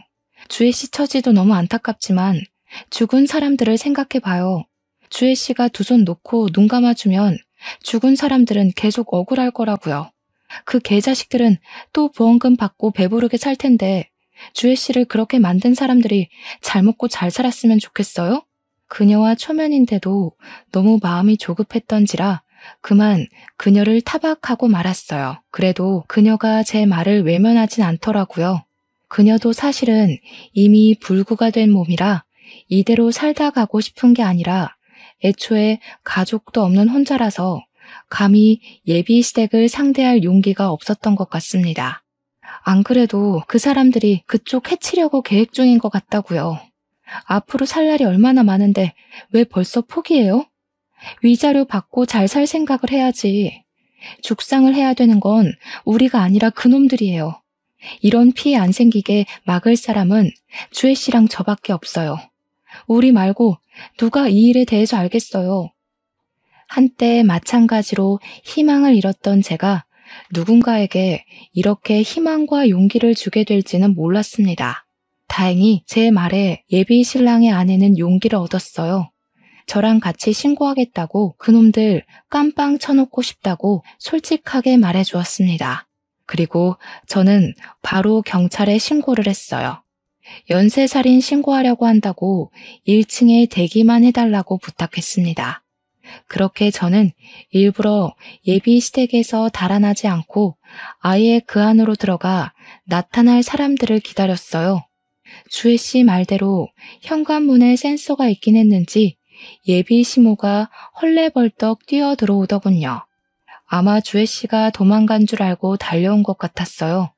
주혜 씨 처지도 너무 안타깝지만 죽은 사람들을 생각해봐요. 주혜 씨가 두 손 놓고 눈 감아주면 죽은 사람들은 계속 억울할 거라고요. 그 개자식들은 또 보험금 받고 배부르게 살 텐데 주혜 씨를 그렇게 만든 사람들이 잘 먹고 잘 살았으면 좋겠어요? 그녀와 초면인데도 너무 마음이 조급했던지라 그만 그녀를 타박하고 말았어요. 그래도 그녀가 제 말을 외면하진 않더라고요. 그녀도 사실은 이미 불구가 된 몸이라 이대로 살다 가고 싶은 게 아니라 애초에 가족도 없는 혼자라서 감히 예비 시댁을 상대할 용기가 없었던 것 같습니다. 안 그래도 그 사람들이 그쪽 해치려고 계획 중인 것 같다고요. 앞으로 살 날이 얼마나 많은데 왜 벌써 포기해요? 위자료 받고 잘 살 생각을 해야지. 죽상을 해야 되는 건 우리가 아니라 그놈들이에요. 이런 피해 안 생기게 막을 사람은 주혜 씨랑 저밖에 없어요. 우리 말고 누가 이 일에 대해서 알겠어요. 한때 마찬가지로 희망을 잃었던 제가 누군가에게 이렇게 희망과 용기를 주게 될지는 몰랐습니다. 다행히 제 말에 예비 신랑의 아내는 용기를 얻었어요. 저랑 같이 신고하겠다고 그놈들 깜빵 쳐놓고 싶다고 솔직하게 말해주었습니다. 그리고 저는 바로 경찰에 신고를 했어요. 연쇄살인 신고하려고 한다고 1층에 대기만 해달라고 부탁했습니다. 그렇게 저는 일부러 예비 시댁에서 달아나지 않고 아예 그 안으로 들어가 나타날 사람들을 기다렸어요. 주혜 씨 말대로 현관문에 센서가 있긴 했는지 예비 시모가 헐레벌떡 뛰어 들어오더군요. 아마 주혜 씨가 도망간 줄 알고 달려온 것 같았어요.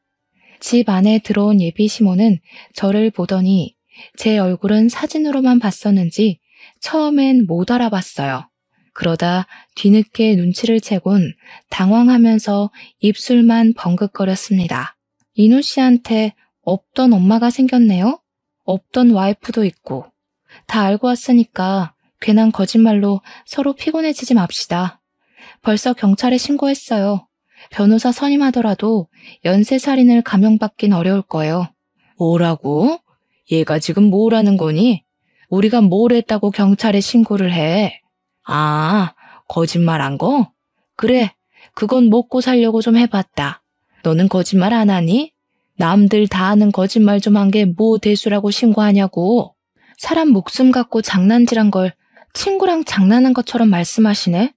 집 안에 들어온 예비 시모는 저를 보더니 제 얼굴은 사진으로만 봤었는지 처음엔 못 알아봤어요. 그러다 뒤늦게 눈치를 채곤 당황하면서 입술만 벙긋거렸습니다. 인우 씨한테 없던 엄마가 생겼네요? 없던 와이프도 있고. 다 알고 왔으니까 괜한 거짓말로 서로 피곤해지지 맙시다. 벌써 경찰에 신고했어요. 변호사 선임하더라도 연쇄살인을 감형받긴 어려울 거예요. 뭐라고? 얘가 지금 뭐라는 거니? 우리가 뭘 했다고 경찰에 신고를 해? 아, 거짓말한 거? 그래, 그건 먹고 살려고 좀 해봤다. 너는 거짓말 안 하니? 남들 다 아는 거짓말 좀 한 게 뭐 대수라고 신고하냐고. 사람 목숨 갖고 장난질한 걸 친구랑 장난한 것처럼 말씀하시네?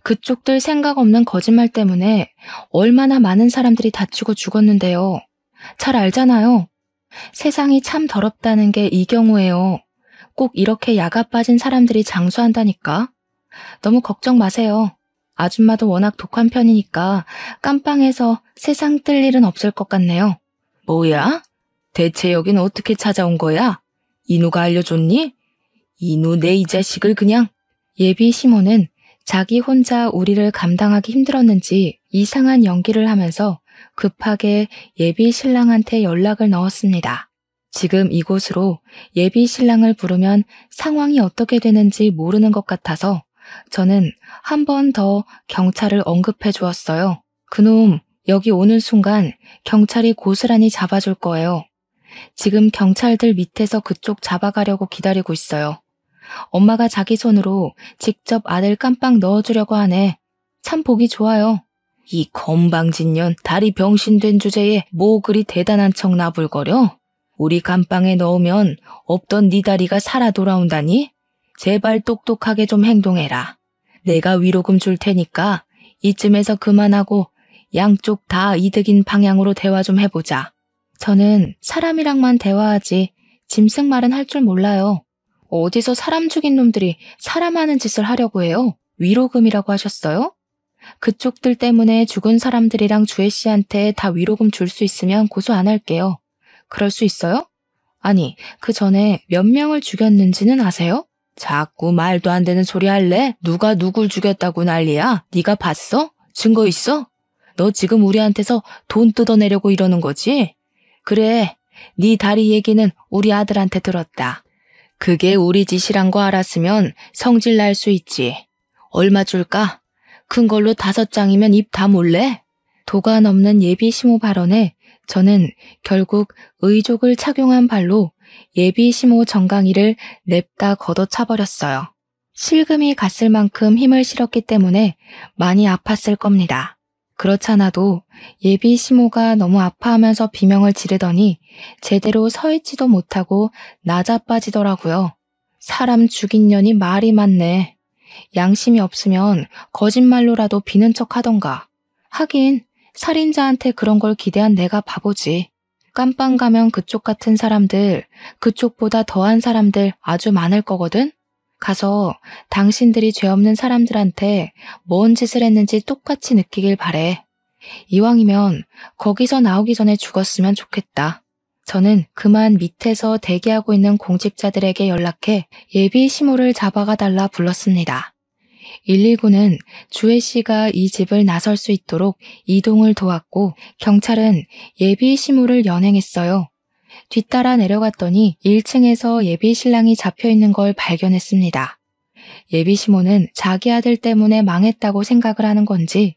그쪽들 생각 없는 거짓말 때문에 얼마나 많은 사람들이 다치고 죽었는데요. 잘 알잖아요. 세상이 참 더럽다는 게 이 경우예요. 꼭 이렇게 야가 빠진 사람들이 장수한다니까. 너무 걱정 마세요. 아줌마도 워낙 독한 편이니까 깜빵에서 세상 뜰 일은 없을 것 같네요. 뭐야? 대체 여긴 어떻게 찾아온 거야? 인우가 알려줬니? 인우 내 이 자식을 그냥. 예비 시모는 자기 혼자 우리를 감당하기 힘들었는지 이상한 연기를 하면서 급하게 예비 신랑한테 연락을 넣었습니다. 지금 이곳으로 예비 신랑을 부르면 상황이 어떻게 되는지 모르는 것 같아서 저는 한 번 더 경찰을 언급해 주었어요. 그놈 여기 오는 순간 경찰이 고스란히 잡아줄 거예요. 지금 경찰들 밑에서 그쪽 잡아가려고 기다리고 있어요. 엄마가 자기 손으로 직접 아들 깜빵 넣어주려고 하네. 참 보기 좋아요. 이 건방진년 다리 병신된 주제에 뭐 그리 대단한 척 나불거려? 우리 감방에 넣으면 없던 네 다리가 살아 돌아온다니? 제발 똑똑하게 좀 행동해라. 내가 위로금 줄 테니까 이쯤에서 그만하고 양쪽 다 이득인 방향으로 대화 좀 해보자. 저는 사람이랑만 대화하지 짐승 말은 할 줄 몰라요. 어디서 사람 죽인 놈들이 사람 하는 짓을 하려고 해요? 위로금이라고 하셨어요? 그쪽들 때문에 죽은 사람들이랑 주혜 씨한테 다 위로금 줄 수 있으면 고소 안 할게요. 그럴 수 있어요? 아니, 그 전에 몇 명을 죽였는지는 아세요? 자꾸 말도 안 되는 소리 할래? 누가 누굴 죽였다고 난리야? 네가 봤어? 증거 있어? 너 지금 우리한테서 돈 뜯어내려고 이러는 거지? 그래, 네 다리 얘기는 우리 아들한테 들었다. 그게 우리 짓이란 거 알았으면 성질 날 수 있지. 얼마 줄까? 큰 걸로 5장이면 입 다물래? 도가 넘는 예비 시모 발언에 저는 결국 의족을 착용한 발로 예비 시모 정강이를 냅다 걷어차버렸어요. 실금이 갔을 만큼 힘을 실었기 때문에 많이 아팠을 겁니다. 그렇잖아도 예비 시모가 너무 아파하면서 비명을 지르더니 제대로 서 있지도 못하고 나자빠지더라고요. 사람 죽인 년이 말이 많네. 양심이 없으면 거짓말로라도 비는 척 하던가. 하긴 살인자한테 그런 걸 기대한 내가 바보지. 깜빵 가면 그쪽 같은 사람들, 그쪽보다 더한 사람들 아주 많을 거거든? 가서 당신들이 죄 없는 사람들한테 뭔 짓을 했는지 똑같이 느끼길 바래. 이왕이면 거기서 나오기 전에 죽었으면 좋겠다. 저는 그만 밑에서 대기하고 있는 공직자들에게 연락해 예비 시모를 잡아가 달라 불렀습니다. 119는 주혜 씨가 이 집을 나설 수 있도록 이동을 도왔고 경찰은 예비 시모를 연행했어요. 뒤따라 내려갔더니 1층에서 예비 신랑이 잡혀 있는 걸 발견했습니다. 예비 시모는 자기 아들 때문에 망했다고 생각을 하는 건지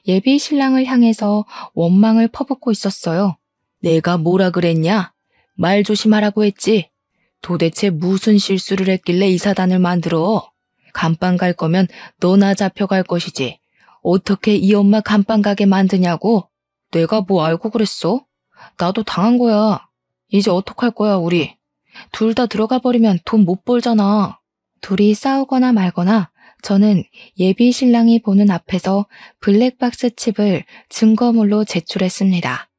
예비 신랑을 향해서 원망을 퍼붓고 있었어요. 내가 뭐라 그랬냐? 말 조심하라고 했지. 도대체 무슨 실수를 했길래 이 사단을 만들어? 감방 갈 거면 너나 잡혀갈 것이지. 어떻게 이 엄마 감방 가게 만드냐고? 내가 뭐 알고 그랬어? 나도 당한 거야. 이제 어떡할 거야 우리. 둘 다 들어가 버리면 돈 못 벌잖아. 둘이 싸우거나 말거나 저는 예비 신랑이 보는 앞에서 블랙박스 칩을 증거물로 제출했습니다.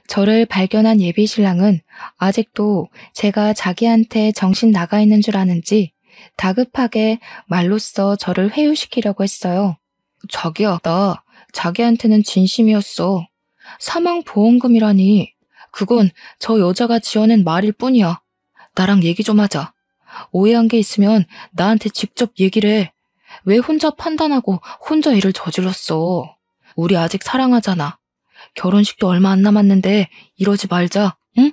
저를 발견한 예비 신랑은 아직도 제가 자기한테 정신 나가 있는 줄 아는지 다급하게 말로써 저를 회유시키려고 했어요. 자기야, 나 자기한테는 진심이었어. 사망보험금이라니. 그건 저 여자가 지어낸 말일 뿐이야. 나랑 얘기 좀 하자. 오해한 게 있으면 나한테 직접 얘기를 해. 왜 혼자 판단하고 혼자 일을 저질렀어? 우리 아직 사랑하잖아. 결혼식도 얼마 안 남았는데 이러지 말자, 응?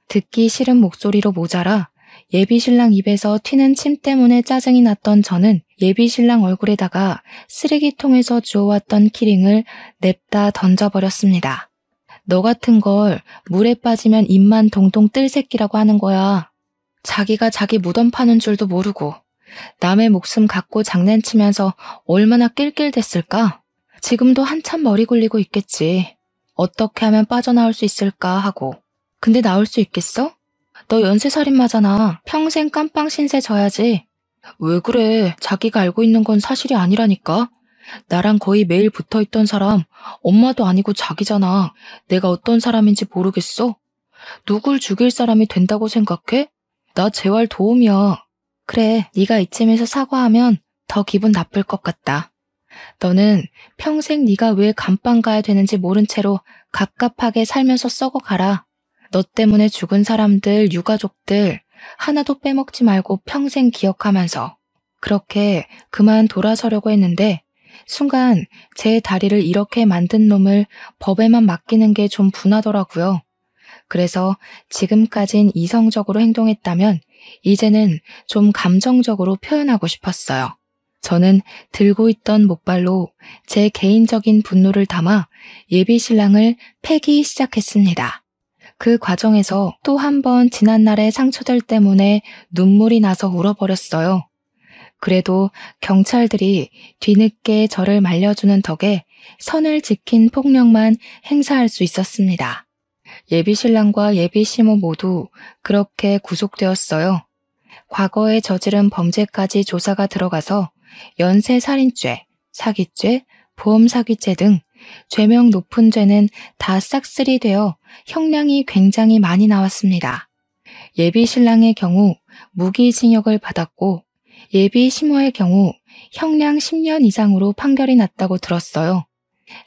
듣기 싫은 목소리로 모자라 예비 신랑 입에서 튀는 침 때문에 짜증이 났던 저는 예비 신랑 얼굴에다가 쓰레기통에서 주워왔던 키링을 냅다 던져버렸습니다. 너 같은 걸 물에 빠지면 입만 동동 뜰 새끼라고 하는 거야. 자기가 자기 무덤 파는 줄도 모르고 남의 목숨 갖고 장난치면서 얼마나 낄낄댔을까? 지금도 한참 머리 굴리고 있겠지. 어떻게 하면 빠져나올 수 있을까 하고. 근데 나올 수 있겠어? 너 연쇄살인마잖아. 평생 깜빵 신세 져야지. 왜 그래? 자기가 알고 있는 건 사실이 아니라니까. 나랑 거의 매일 붙어있던 사람, 엄마도 아니고 자기잖아. 내가 어떤 사람인지 모르겠어? 누굴 죽일 사람이 된다고 생각해? 나 재활 도움이야. 그래, 네가 이쯤에서 사과하면 더 기분 나쁠 것 같다. 너는 평생 네가 왜 감방 가야 되는지 모른 채로 갑갑하게 살면서 썩어가라. 너 때문에 죽은 사람들, 유가족들 하나도 빼먹지 말고 평생 기억하면서. 그렇게 그만 돌아서려고 했는데 순간 제 다리를 이렇게 만든 놈을 법에만 맡기는 게 좀 분하더라고요. 그래서 지금까진 이성적으로 행동했다면 이제는 좀 감정적으로 표현하고 싶었어요. 저는 들고 있던 목발로 제 개인적인 분노를 담아 예비 신랑을 패기 시작했습니다. 그 과정에서 또 한 번 지난날의 상처들 때문에 눈물이 나서 울어버렸어요. 그래도 경찰들이 뒤늦게 저를 말려주는 덕에 선을 지킨 폭력만 행사할 수 있었습니다. 예비 신랑과 예비 시모 모두 그렇게 구속되었어요. 과거에 저지른 범죄까지 조사가 들어가서 연쇄살인죄, 사기죄, 보험사기죄 등 죄명 높은 죄는 다 싹쓸이 되어 형량이 굉장히 많이 나왔습니다. 예비 신랑의 경우 무기징역을 받았고 예비 시모의 경우 형량 10년 이상으로 판결이 났다고 들었어요.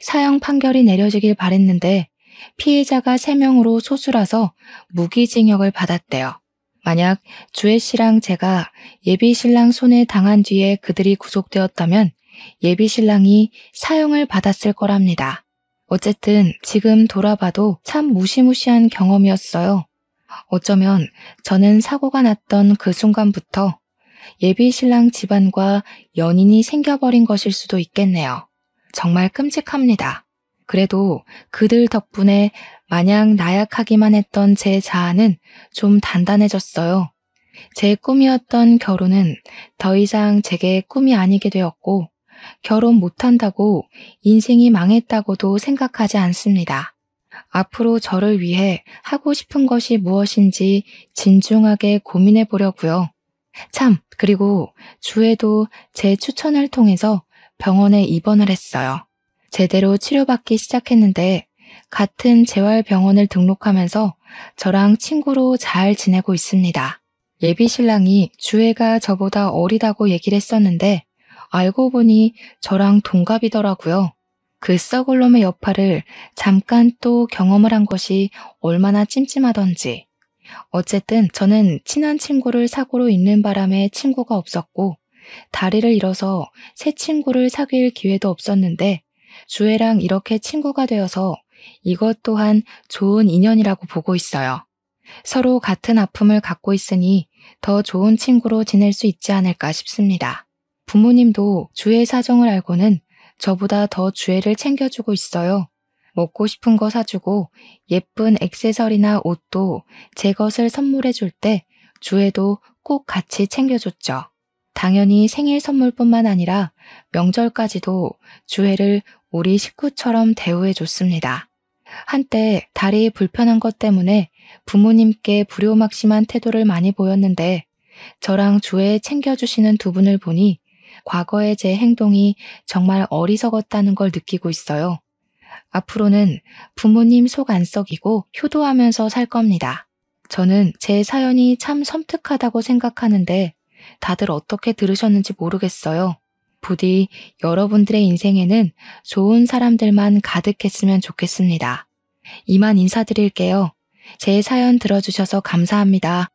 사형 판결이 내려지길 바랬는데 피해자가 3명으로 소수라서 무기징역을 받았대요. 만약 주혜 씨랑 제가 예비 신랑 손에 당한 뒤에 그들이 구속되었다면 예비 신랑이 사형을 받았을 거랍니다. 어쨌든 지금 돌아봐도 참 무시무시한 경험이었어요. 어쩌면 저는 사고가 났던 그 순간부터 예비 신랑 집안과 연인이 생겨버린 것일 수도 있겠네요. 정말 끔찍합니다. 그래도 그들 덕분에 마냥 나약하기만 했던 제 자아는 좀 단단해졌어요. 제 꿈이었던 결혼은 더 이상 제게 꿈이 아니게 되었고 결혼 못한다고 인생이 망했다고도 생각하지 않습니다. 앞으로 저를 위해 하고 싶은 것이 무엇인지 진중하게 고민해 보려고요. 참, 그리고 주에도 제 추천을 통해서 병원에 입원을 했어요. 제대로 치료받기 시작했는데 같은 재활병원을 등록하면서 저랑 친구로 잘 지내고 있습니다. 예비 신랑이 주애가 저보다 어리다고 얘기를 했었는데 알고 보니 저랑 동갑이더라고요. 그 썩을 놈의 여파를 잠깐 또 경험을 한 것이 얼마나 찜찜하던지. 어쨌든 저는 친한 친구를 사고로 잃는 바람에 친구가 없었고 다리를 잃어서 새 친구를 사귈 기회도 없었는데 주애랑 이렇게 친구가 되어서 이것 또한 좋은 인연이라고 보고 있어요. 서로 같은 아픔을 갖고 있으니 더 좋은 친구로 지낼 수 있지 않을까 싶습니다. 부모님도 주애 사정을 알고는 저보다 더 주애를 챙겨주고 있어요. 먹고 싶은 거 사주고 예쁜 액세서리나 옷도 제 것을 선물해 줄 때 주애도 꼭 같이 챙겨줬죠. 당연히 생일 선물뿐만 아니라 명절까지도 주애를 우리 식구처럼 대우해 줬습니다. 한때 다리 불편한 것 때문에 부모님께 불효막심한 태도를 많이 보였는데 저랑 주애 챙겨주시는 두 분을 보니 과거의 제 행동이 정말 어리석었다는 걸 느끼고 있어요. 앞으로는 부모님 속 안 썩이고 효도하면서 살 겁니다. 저는 제 사연이 참 섬뜩하다고 생각하는데 다들 어떻게 들으셨는지 모르겠어요. 부디 여러분들의 인생에는 좋은 사람들만 가득했으면 좋겠습니다. 이만 인사드릴게요. 제 사연 들어주셔서 감사합니다.